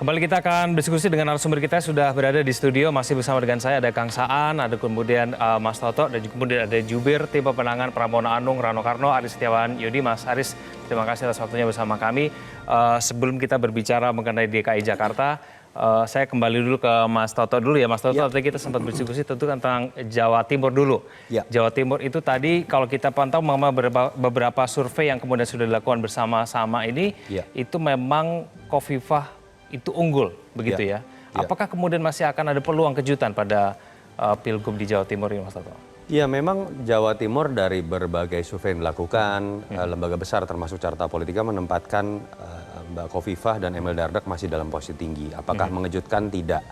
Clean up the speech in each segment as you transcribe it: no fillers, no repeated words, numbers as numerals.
Kembali kita akan diskusi dengan narasumber kita sudah berada di studio. Masih bersama dengan saya ada Kang Saan, ada kemudian Mas Toto, dan kemudian ada Jubir Tim Pemenangan Pramono Anung, Rano Karno, Aris Setiawan Yudi. Mas Aris, terima kasih atas waktunya bersama kami. Sebelum kita berbicara mengenai DKI Jakarta, saya kembali dulu ke Mas Toto dulu ya. Mas Toto, tadi kita sempat berdiskusi tentu tentang Jawa Timur dulu. Ya. Jawa Timur itu tadi kalau kita pantau beberapa survei yang kemudian sudah dilakukan bersama-sama ini, itu memang Khofifah itu unggul, begitu ya. Apakah kemudian masih akan ada peluang kejutan pada Pilgub di Jawa Timur ini, Mas Toto? Ya, memang Jawa Timur dari berbagai survei yang dilakukan, lembaga besar termasuk Carta Politika menempatkan Mbak Khofifah dan Emil Dardak masih dalam posisi tinggi. Apakah mengejutkan? Tidak.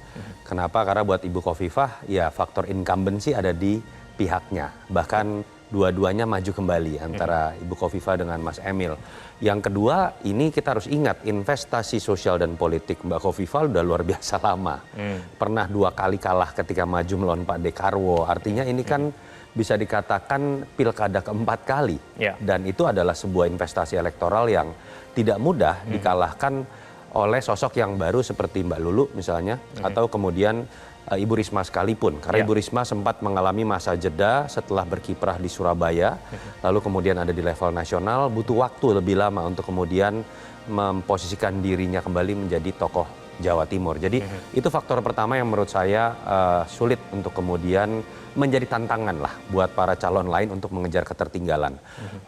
Kenapa? Karena buat Ibu Khofifah, ya faktor incumbency ada di pihaknya. Bahkan dua-duanya maju kembali antara Ibu Khofifah dengan Mas Emil. Yang kedua, ini kita harus ingat investasi sosial dan politik Mbak Khofifah udah luar biasa lama. Pernah 2 kali kalah ketika maju melawan Pak Dekarwo. Artinya ini kan bisa dikatakan pilkada keempat kali. Dan itu adalah sebuah investasi elektoral yang tidak mudah dikalahkan oleh sosok yang baru seperti Mbak Lulu misalnya, atau kemudian Ibu Risma sekalipun. Karena Ibu Risma sempat mengalami masa jeda setelah berkiprah di Surabaya, lalu kemudian ada di level nasional, butuh waktu lebih lama untuk kemudian memposisikan dirinya kembali menjadi tokoh Jawa Timur. Jadi itu faktor pertama yang menurut saya sulit untuk kemudian menjadi tantangan lah buat para calon lain untuk mengejar ketertinggalan.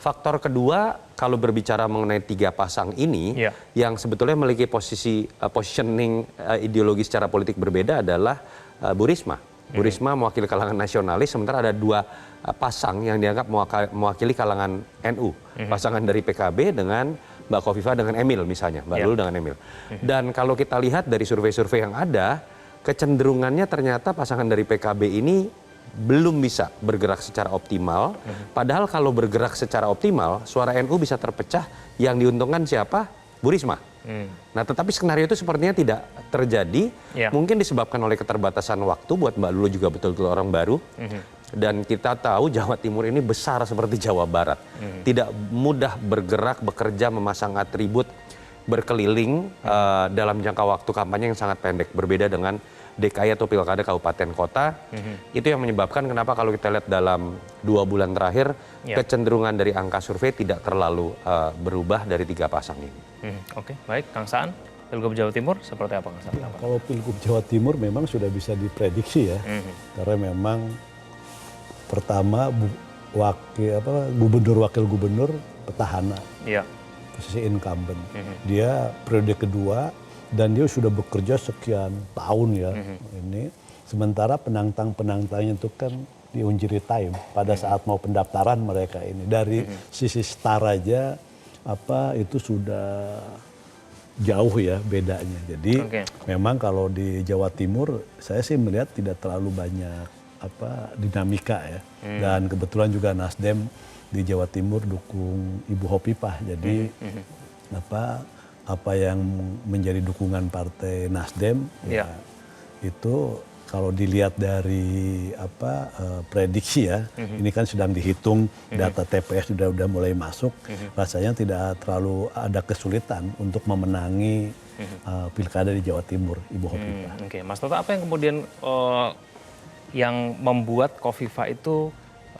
Faktor kedua, kalau berbicara mengenai 3 pasang ini, yang sebetulnya memiliki positioning ideologi secara politik berbeda adalah Bu Risma. Bu Risma mewakili kalangan nasionalis, sementara ada 2 pasang yang dianggap mewakili kalangan NU. Pasangan dari PKB dengan Mbak Khofifah dengan Emil misalnya, Mbak Lulu dengan Emil. Dan kalau kita lihat dari survei-survei yang ada, kecenderungannya ternyata pasangan dari PKB ini belum bisa bergerak secara optimal. Padahal kalau bergerak secara optimal, suara NU bisa terpecah, yang diuntungkan siapa? Bu Risma. Nah, tetapi skenario itu sepertinya tidak terjadi. Mungkin disebabkan oleh keterbatasan waktu buat Mbak Lulu juga betul-betul orang baru. Dan kita tahu Jawa Timur ini besar seperti Jawa Barat. Tidak mudah bergerak, bekerja, memasang atribut, berkeliling dalam jangka waktu kampanye yang sangat pendek. Berbeda dengan DKI atau pilkada kabupaten kota. Itu yang menyebabkan kenapa kalau kita lihat dalam 2 bulan terakhir, kecenderungan dari angka survei tidak terlalu berubah dari 3 pasang ini. Oke, baik. Kang Saan, Pilgub Jawa Timur seperti apa, Kang Saan? Kalau Pilgub Jawa Timur memang sudah bisa diprediksi ya. Karena memang pertama gubernur wakil gubernur petahana. Posisi incumbent. Dia periode kedua dan dia sudah bekerja sekian tahun ya. Ini sementara penantang-penantangnya itu kan di Unjiri Time pada saat mau pendaftaran mereka ini. Dari sisi star aja itu sudah jauh ya bedanya. Jadi memang kalau di Jawa Timur saya sih melihat tidak terlalu banyak dinamika ya. Dan kebetulan juga Nasdem di Jawa Timur dukung Ibu Khofifah. Jadi apa yang menjadi dukungan partai Nasdem ya, itu kalau dilihat dari prediksi ya, ini kan sedang dihitung, data TPS sudah mulai masuk, rasanya tidak terlalu ada kesulitan untuk memenangi pilkada di Jawa Timur, Ibu Khofifah. Oke, Mas Toto, apa yang kemudian yang membuat Khofifah itu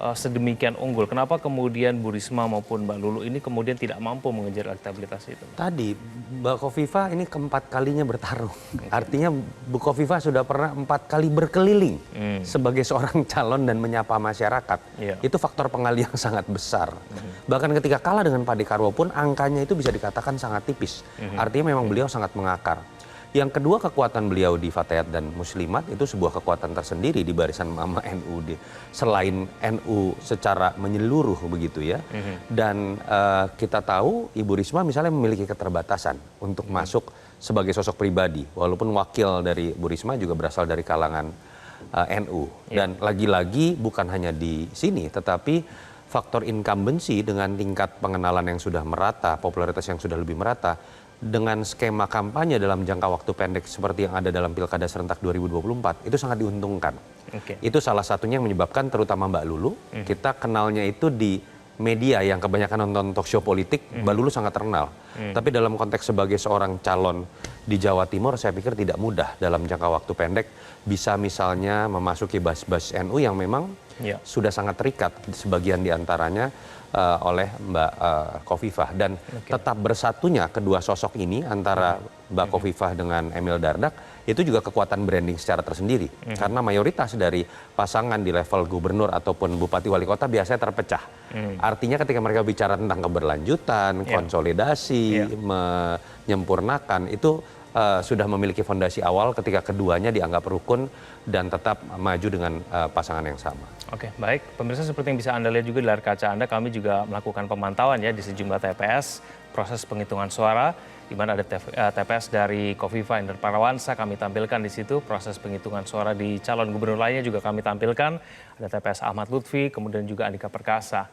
sedemikian unggul? Kenapa kemudian Bu Risma maupun Mbak Lulu ini kemudian tidak mampu mengejar elektabilitas itu? Tadi Mbak Khofifah ini keempat kalinya bertarung. Artinya Bu Khofifah sudah pernah 4 kali berkeliling sebagai seorang calon dan menyapa masyarakat. Itu faktor pengali yang sangat besar. Bahkan ketika kalah dengan Pak Dekarwo pun angkanya itu bisa dikatakan sangat tipis. Artinya memang beliau sangat mengakar. Yang kedua, kekuatan beliau di Fatayat dan Muslimat itu sebuah kekuatan tersendiri di barisan Mama NU. Selain NU secara menyeluruh begitu ya. Dan kita tahu Ibu Risma misalnya memiliki keterbatasan untuk masuk sebagai sosok pribadi. Walaupun wakil dari Bu Risma juga berasal dari kalangan NU. Dan lagi-lagi bukan hanya di sini, tetapi faktor incumbency dengan tingkat pengenalan yang sudah merata, popularitas yang sudah lebih merata, dengan skema kampanye dalam jangka waktu pendek seperti yang ada dalam Pilkada Serentak 2024, itu sangat diuntungkan. Itu salah satunya yang menyebabkan terutama Mbak Lulu, kita kenalnya itu di media yang kebanyakan nonton talk show politik, Mbak Lulu sangat terkenal. Tapi dalam konteks sebagai seorang calon di Jawa Timur, saya pikir tidak mudah dalam jangka waktu pendek bisa misalnya memasuki bas-bas NU yang memang sudah sangat terikat sebagian diantaranya oleh Mbak Khofifah. Dan tetap bersatunya kedua sosok ini antara Mbak Khofifah dengan Emil Dardak itu juga kekuatan branding secara tersendiri. Karena mayoritas dari pasangan di level gubernur ataupun bupati wali kota biasanya terpecah. Artinya ketika mereka bicara tentang keberlanjutan, konsolidasi, menyempurnakan, itu sudah memiliki fondasi awal ketika keduanya dianggap rukun dan tetap maju dengan pasangan yang sama. Oke, baik. Pemirsa, seperti yang bisa Anda lihat juga di layar kaca Anda, kami juga melakukan pemantauan ya di sejumlah TPS, proses penghitungan suara, di mana ada TPS dari Khofifah Indar Parawansa, kami tampilkan di situ. Proses penghitungan suara di calon gubernur lainnya juga kami tampilkan. Ada TPS Ahmad Lutfi, kemudian juga Andika Perkasa.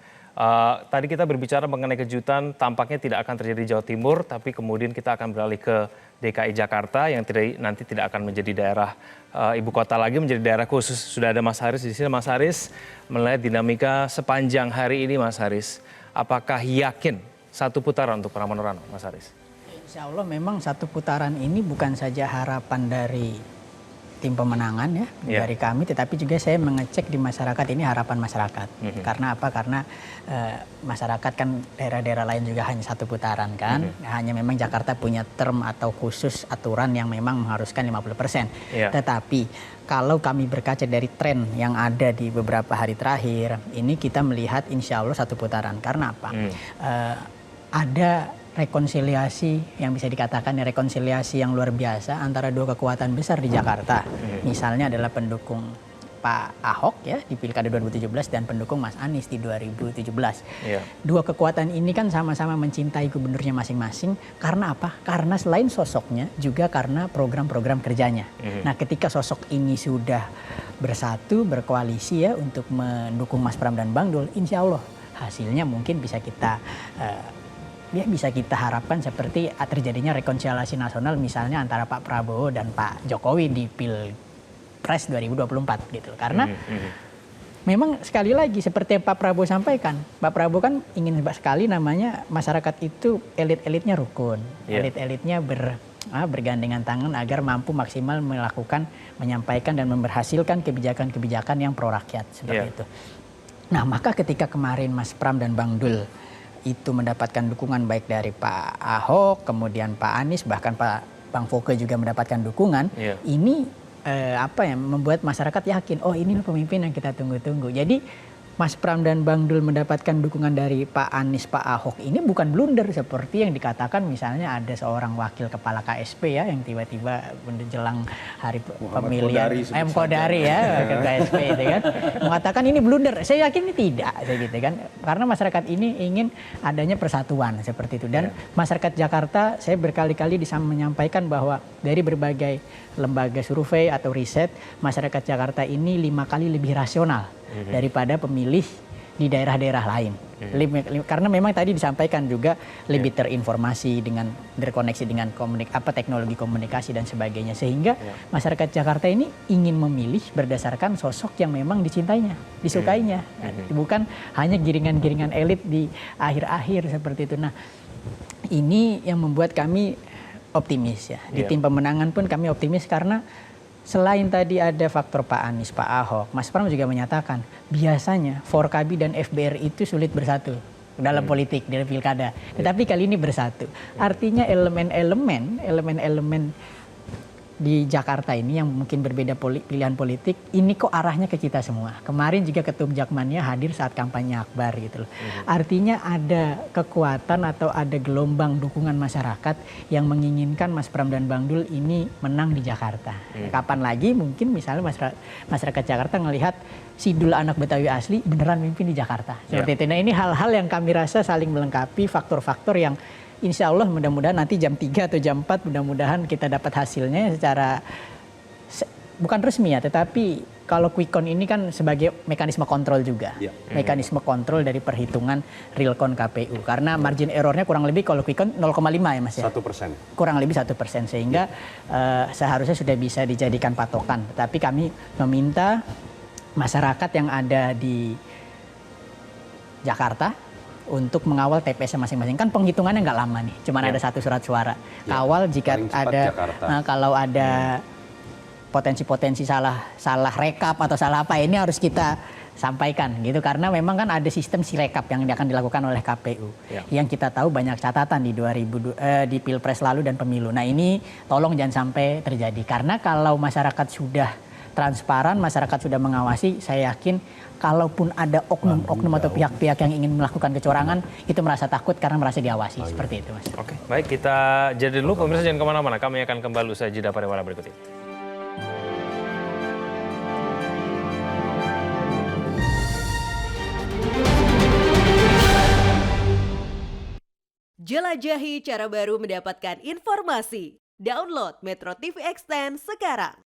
Tadi kita berbicara mengenai kejutan, tampaknya tidak akan terjadi di Jawa Timur, tapi kemudian kita akan beralih ke DKI Jakarta yang nanti tidak akan menjadi daerah ibu kota lagi, menjadi daerah khusus. Sudah ada Mas Haris di sini. Mas Haris, melihat dinamika sepanjang hari ini, Mas Haris, apakah yakin satu putaran untuk Pramono Rano, Mas Haris? Insya Allah memang satu putaran ini bukan saja harapan dari tim pemenangan ya, dari kami, tetapi juga saya mengecek di masyarakat, ini harapan masyarakat. Karena apa? Karena masyarakat kan daerah-daerah lain juga hanya satu putaran kan. Hanya memang Jakarta punya term atau khusus aturan yang memang mengharuskan 50%. Tetapi kalau kami berkaca dari tren yang ada di beberapa hari terakhir, ini kita melihat insya Allah satu putaran. Karena apa? Ada rekonsiliasi yang bisa dikatakan rekonsiliasi yang luar biasa antara dua kekuatan besar di Jakarta. Misalnya adalah pendukung Pak Ahok ya di Pilkada 2017 dan pendukung Mas Anies di 2017. Dua kekuatan ini kan sama-sama mencintai gubernurnya masing-masing. Karena apa? Karena selain sosoknya juga karena program-program kerjanya. Nah, ketika sosok ini sudah bersatu, berkoalisi ya untuk mendukung Mas Pram dan Bang Dul, insya Allah hasilnya mungkin bisa kita bisa kita harapkan seperti terjadinya rekonsiliasi nasional misalnya antara Pak Prabowo dan Pak Jokowi di Pilpres 2024 gitu. Karena memang sekali lagi seperti yang Pak Prabowo sampaikan, Pak Prabowo kan ingin sekali namanya masyarakat itu elit-elitnya rukun, elit-elitnya bergandengan tangan agar mampu maksimal menyampaikan dan memberhasilkan kebijakan-kebijakan yang pro rakyat seperti itu. Nah, maka ketika kemarin Mas Pram dan Bang Dul itu mendapatkan dukungan baik dari Pak Ahok, kemudian Pak Anies, bahkan Pak Bang Foke juga mendapatkan dukungan. Ini membuat masyarakat yakin, oh ini pemimpin yang kita tunggu-tunggu. Jadi Mas Pram dan Bang Dul mendapatkan dukungan dari Pak Anies, Pak Ahok ini bukan blunder seperti yang dikatakan misalnya ada seorang wakil kepala KSP ya yang tiba-tiba menjelang hari pemilihan Kodari ya wakil KSP itu kan mengatakan ini blunder. Saya yakin ini tidak, gitu kan. Karena masyarakat ini ingin adanya persatuan seperti itu dan masyarakat Jakarta saya berkali-kali menyampaikan bahwa dari berbagai lembaga survei atau riset masyarakat Jakarta ini 5 kali lebih rasional daripada pemilih di daerah-daerah lain. Karena memang tadi disampaikan juga lebih terinformasi dengan terkoneksi dengan teknologi komunikasi dan sebagainya sehingga masyarakat Jakarta ini ingin memilih berdasarkan sosok yang memang dicintainya, disukainya. Bukan hanya giringan-giringan elit di akhir-akhir seperti itu. Nah, ini yang membuat kami optimis ya. Di tim pemenangan pun kami optimis karena selain tadi ada faktor Pak Anies, Pak Ahok, Mas Pram juga menyatakan biasanya Forkabi dan FBR itu sulit bersatu dalam politik, dalam pilkada. Tetapi kali ini bersatu. Artinya elemen-elemen di Jakarta ini yang mungkin berbeda pilihan politik, ini kok arahnya ke kita semua. Kemarin juga Ketum Jakmania hadir saat kampanye akbar gitu loh. Artinya ada kekuatan atau ada gelombang dukungan masyarakat yang menginginkan Mas Pram dan Bang Dul ini menang di Jakarta. Kapan lagi mungkin misalnya masyarakat Jakarta ngelihat si Dul anak Betawi asli beneran mimpin di Jakarta. Seperti itu. Nah, ini hal-hal yang kami rasa saling melengkapi, faktor-faktor yang insya Allah mudah-mudahan nanti jam 3 atau jam 4 mudah-mudahan kita dapat hasilnya secara bukan resmi ya, tetapi kalau quick count ini kan sebagai mekanisme kontrol juga. Mekanisme kontrol dari perhitungan real count KPU. Karena margin errornya kurang lebih kalau quick count 0,5 ya Mas ya? 1%. Kurang lebih 1%. Sehingga seharusnya sudah bisa dijadikan patokan. Tetapi kami meminta masyarakat yang ada di Jakarta untuk mengawal TPS masing-masing. Kan penghitungannya nggak lama nih, cuma ada satu surat suara. Kawal jika paling cepat ada Jakarta. kalau ada potensi-potensi salah rekap atau salah apa, ini harus kita sampaikan gitu, karena memang kan ada sistem sirekap yang akan dilakukan oleh KPU yang kita tahu banyak catatan di di Pilpres lalu dan pemilu. Nah, ini tolong jangan sampai terjadi, karena kalau masyarakat sudah transparan, masyarakat sudah mengawasi, saya yakin kalaupun ada oknum-oknum atau pihak-pihak yang ingin melakukan kecurangan, itu merasa takut karena merasa diawasi. Seperti itu, Mas. Oke, baik, kita jeda dulu. Pemirsa jangan kemana-mana, kami akan kembali usai jeda pada malam berikut ini. Jelajahi cara baru mendapatkan informasi. Download Metro TV Extend sekarang.